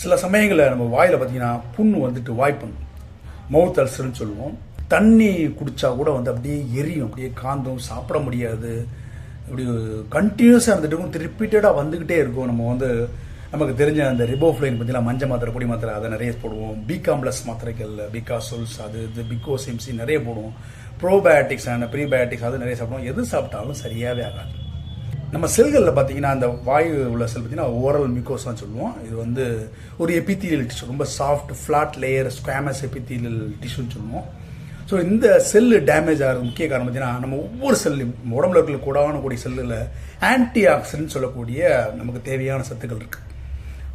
சில சமயங்களில் நம்ம வாயில் பார்த்தீங்கன்னா புண்ணு வந்துட்டு வாய்ப்புண், மவுத் அல்சர்னு சொல்லுவோம். தண்ணி குடித்தா கூட வந்து அப்படியே எரியும், அப்படியே காந்தும், சாப்பிட முடியாது, இப்படி கண்டினியூஸாக இருந்துட்டு ரிப்பீட்டடாக வந்துக்கிட்டே இருக்கும். நம்ம வந்து நமக்கு தெரிஞ்ச அந்த ரிபோஃப்ளைன் பார்த்தீங்கன்னா மஞ்சள் மாத்திரை, பொடி மாத்திரை அதை நிறைய போடுவோம். பிகாம்ப்ளஸ் மாத்திரைகள், பிகாசோல்ஸ், அது இது பிகோசிம்சி நிறைய போடுவோம். ப்ரோபயோட்டிக்ஸ் அண்ட் ப்ரீபயோட்டிக்ஸ் அது நிறைய சாப்பிடுவோம். எது சாப்பிட்டாலும் சரியாகவே ஆகாது. நம்ம செல்களில் பார்த்தீங்கன்னா அந்த வாயு உள்ள செல் பார்த்தீங்கன்னா ஓரல் மியூக்கோஸ்னு சொல்லுவோம். இது வந்து ஒரு எபித்தீலியல் டிஷ்யூ, ரொம்ப soft flat layer squamous epithelial டிஷ்யூன்னு சொல்லுவோம். ஸோ இந்த செல்லு டேமேஜ் ஆகிறது முக்கிய காரணம் பார்த்தீங்கன்னா நம்ம ஒவ்வொரு செல்லையும் உடம்புல இருக்கிற கூடிய செல்லில் ஆன்டி ஆக்சிடென்ட் சொல்லக்கூடிய நமக்கு தேவையான சத்துக்கள் இருக்குது.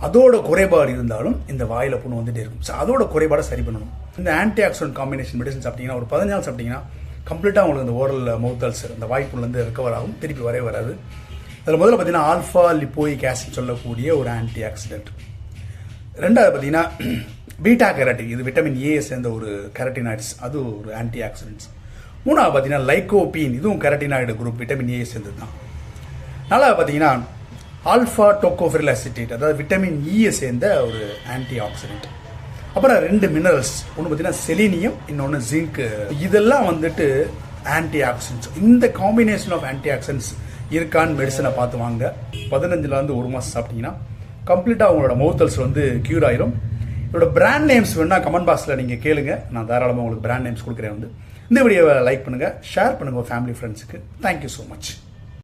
அதோட குறைபாடு இருந்தாலும் இந்த வாயில் புண்ணு வந்துட்டே இருக்கும். ஸோ அதோட குறைபாடை சரி பண்ணணும். இந்த ஆன்டி ஆக்சிடென்ட் காம்பினேஷன் மெடிசன் சாப்பிட்டீங்கன்னா ஒரு 15 நாள் சாப்பிட்டீங்கன்னா கம்ப்ளீட்டாக உங்களுக்கு இந்த ஓரல் மவுத் அல்சர், இந்த வாய்ப்புலேருந்து ரெக்கவர் ஆகும், திருப்பி வரவே வராது. அதில் முதல்ல பார்த்தீங்கன்னா ஆல்ஃபா லிப்போயிக் ஆசிட் சொல்லக்கூடிய ஒரு ஆன்டி ஆக்சிடென்ட். ரெண்டாவது பார்த்தீங்கன்னா பீட்டா கேரட்டின், இது விட்டமின் ஏ சேர்ந்த ஒரு கேரட்டினாய்ட்ஸ், அது ஒரு ஆன்டி ஆக்சிடென்ட்ஸ். மூணாவது பார்த்தீங்கன்னா லைகோபீன், இதுவும் கேரட்டினாய்டு குரூப், விட்டமின் ஏ சேர்ந்தது தான். நாலாவது பார்த்தீங்கன்னா ஆல்ஃபா டோகோஃபெரில் அசிட்டேட், அதாவது விட்டமின் ஈயை சேர்ந்த ஒரு ஆன்டி ஆக்சிடென்ட். அப்புறம் 2 மினரல்ஸ், ஒன்று பார்த்தீங்கன்னா செலீனியம், இன்னொன்று ஜிங்க். இதெல்லாம் வந்துட்டு ஆன்டி ஆக்சிடென்ட்ஸ். இந்த காம்பினேஷன் ஆஃப் ஆன்டி ஆக்சிடென்ட்ஸ் இருக்கான்னு மெடிசனை பார்த்து வாங்க. 15லேருந்து 1 மாதம் சாப்பிட்டீங்கன்னா கம்ப்ளீட்டாக உங்களோட மவுத் அல்சர் வந்து க்யூர் ஆயிரும். இதோட பிராண்ட் நேம்ஸ் வேணால் கமெண்ட் பாக்ஸில் நீங்கள் கேளுங்க, நான் தாராளமாக உங்களுக்கு பிராண்ட் நேம்ஸ் கொடுக்குறேன். இந்த வீடியோவை லைக் பண்ணுங்கள், ஷேர் பண்ணுங்கள் உங்கள் ஃபேமிலி ஃப்ரெண்ட்ஸுக்கு. Thank you so much.